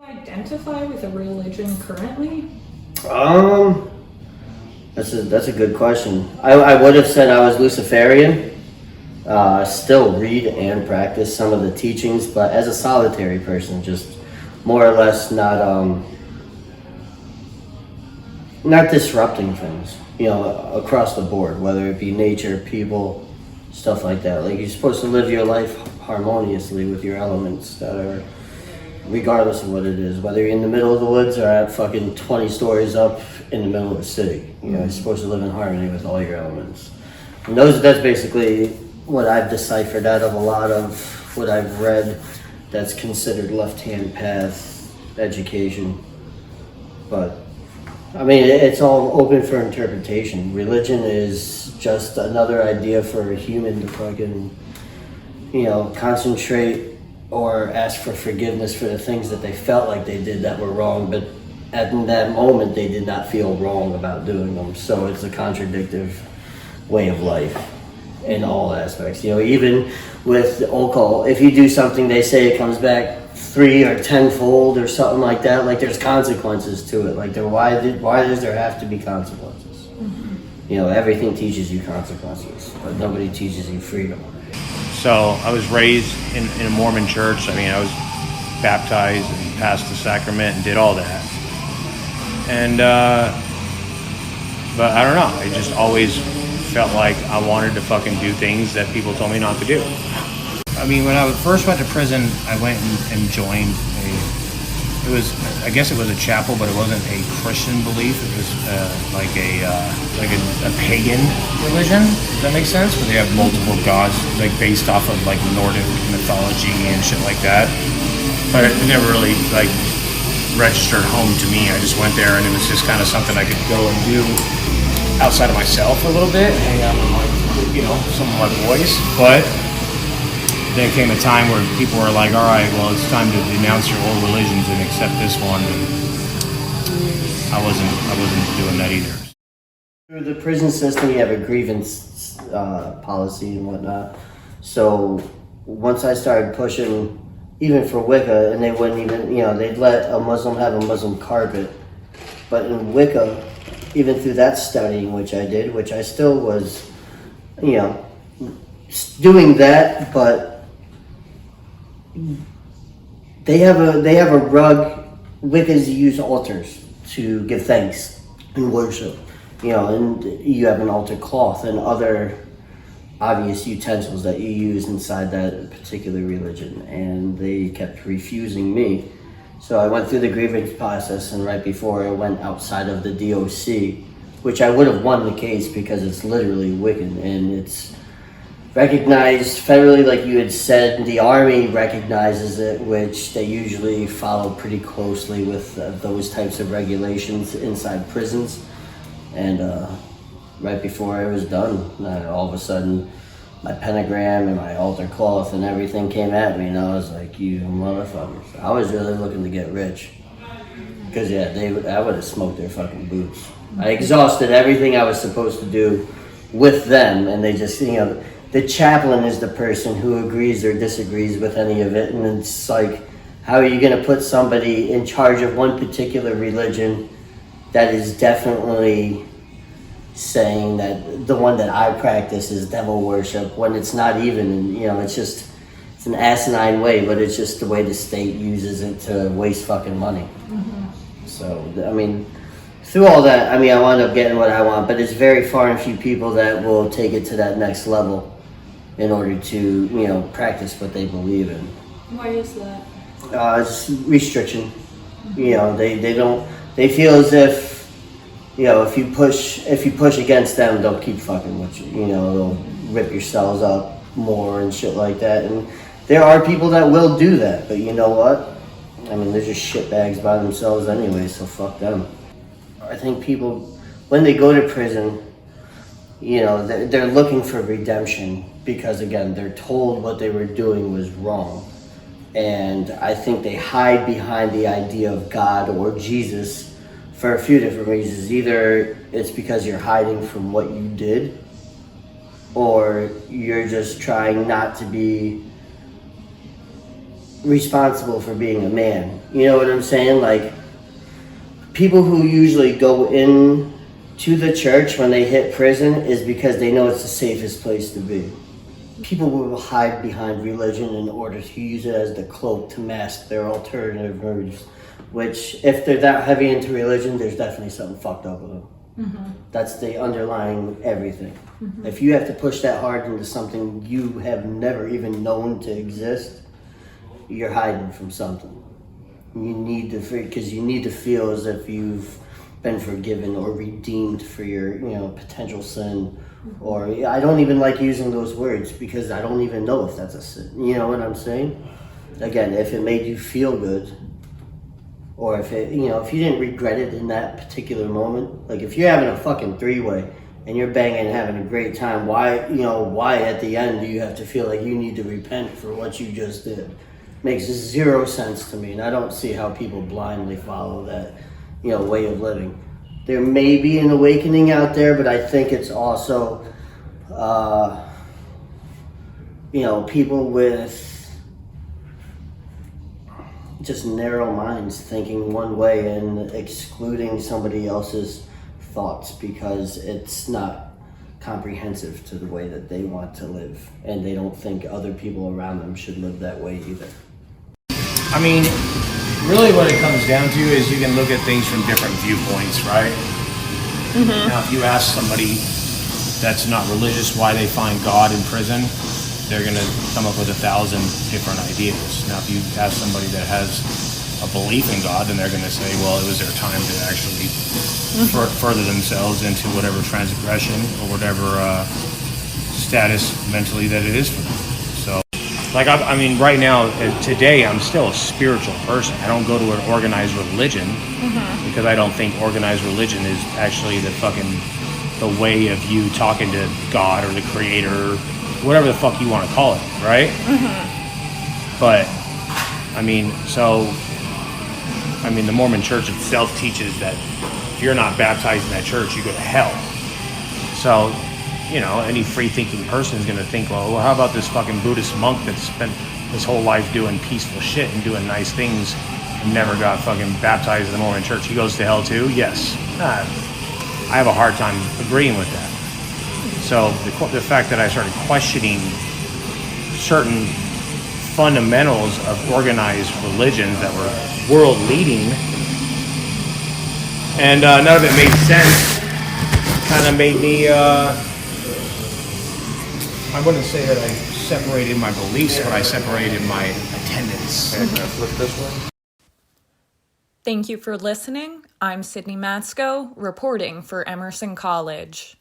Identify with a religion currently? That's a good question. I would have said I was Luciferian. Still read and practice some of the teachings, but as a solitary person, just more or less not disrupting things, across the board, whether it be nature, people, stuff like that. Like, you're supposed to live your life harmoniously with your elements that are, regardless of what it is, whether you're in the middle of the woods or at fucking 20 stories up in the middle of the city. You're supposed to live in harmony with all your elements. And that's basically what I've deciphered out of a lot of what I've read that's considered left-hand path education. But I mean, it's all open for interpretation. Religion is just another idea for a human to fucking, concentrate or ask for forgiveness for the things that they felt like they did that were wrong, but at that moment they did not feel wrong about doing them. So it's a contradictive way of life in all aspects. Even with the occult, if you do something, they say it comes back 3 or 10-fold or something like that. Like, there's consequences to it. Like, why does there have to be consequences? Mm-hmm. Everything teaches you consequences, but nobody teaches you freedom. So I was raised in a Mormon church. I mean, I was baptized and passed the sacrament and did all that. And, but I don't know. I just always felt like I wanted to fucking do things that people told me not to do. I mean, when I first went to prison, I went and joined I guess it was a chapel, but it wasn't a Christian belief. It was like a pagan religion. Does that make sense? Where they have multiple gods, like based off of like Nordic mythology and shit like that. But it never really like registered home to me. I just went there, and it was just kind of something I could go and do outside of myself a little bit, hang out with some of my boys. But there came a time where people were like, all right, well, it's time to denounce your old religions and accept this one. And I wasn't doing that either. Through the prison system, you have a grievance policy and whatnot. So once I started pushing, even for Wicca, and they wouldn't even, they'd let a Muslim have a Muslim carpet. But in Wicca, even through that studying, which I did, which I still was, doing that, but they have a rug. Wiccas use altars to give thanks and worship, and you have an altar cloth and other obvious utensils that you use inside that particular religion, and they kept refusing me. So I went through the grievance process, and right before I went outside of the DOC, which I would have won the case because it's literally Wiccan, and it's recognized federally, like you had said. The Army recognizes it, which they usually follow pretty closely with those types of regulations inside prisons. And right before I was done, all of a sudden my pentagram and my altar cloth and everything came at me, and I was like, you motherfuckers. I was really looking to get rich. Because I would have smoked their fucking boots. I exhausted everything I was supposed to do with them, and they just, the chaplain is the person who agrees or disagrees with any of it, and it's like, how are you going to put somebody in charge of one particular religion that is definitely saying that the one that I practice is devil worship, when it's not even, it's an asinine way, but it's just the way the state uses it to waste fucking money. Mm-hmm. So, I mean, through all that, I wound up getting what I want, but it's very far and few people that will take it to that next level in order to, practice what they believe in. Why is that? It's restriction. They feel as if, if you push against them, they'll keep fucking with you. They'll rip your cells up more and shit like that. And there are people that will do that, but you know what? They're just shitbags by themselves anyway, so fuck them. I think people, when they go to prison, they're looking for redemption because, again, they're told what they were doing was wrong. And I think they hide behind the idea of God or Jesus for a few different reasons. Either it's because you're hiding from what you did, or you're just trying not to be responsible for being a man. You know what I'm saying? Like, people who usually go in to the church when they hit prison is because they know it's the safest place to be. People will hide behind religion in order to use it as the cloak to mask their alternative motives, which, if they're that heavy into religion, there's definitely something fucked up with them. That's the underlying everything. If you have to push that hard into something you have never even known to exist, you're hiding from something. You need to, because you need to feel as if you've been forgiven or redeemed for your, potential sin. Or, I don't even like using those words because I don't even know if that's a sin. You know what I'm saying? Again, if it made you feel good, or if it, if you didn't regret it in that particular moment, like if you're having a fucking three-way and you're banging and having a great time, why at the end do you have to feel like you need to repent for what you just did? Makes zero sense to me, and I don't see how people blindly follow that, way of living. There may be an awakening out there, but I think it's also, people with just narrow minds thinking one way and excluding somebody else's thoughts because it's not comprehensive to the way that they want to live, and they don't think other people around them should live that way either. I mean, really what it comes down to is you can look at things from different viewpoints, right? Now, if you ask somebody that's not religious why they find God in prison, they're going to come up with 1,000 different ideas. Now, if you ask somebody that has a belief in God, then they're going to say, well, it was their time to actually further themselves into whatever transgression or whatever status mentally that it is for them. So, like, I mean, right now, today, I'm still a spiritual person. I don't go to an organized religion because I don't think organized religion is actually the way of you talking to God or the Creator, whatever the fuck you want to call it, right? But, the Mormon Church itself teaches that if you're not baptized in that church, you go to hell. So, any free-thinking person is going to think, well, how about this fucking Buddhist monk that spent his whole life doing peaceful shit and doing nice things and never got fucking baptized in the Mormon Church? He goes to hell too? Yes. I have a hard time agreeing with that. So the fact that I started questioning certain fundamentals of organized religions that were world-leading, and none of it made sense, kind of made me, I wouldn't say that I separated my beliefs, but I separated my attendance. Flip this way. Thank you for listening. I'm Sydney Matsko, reporting for Emerson College.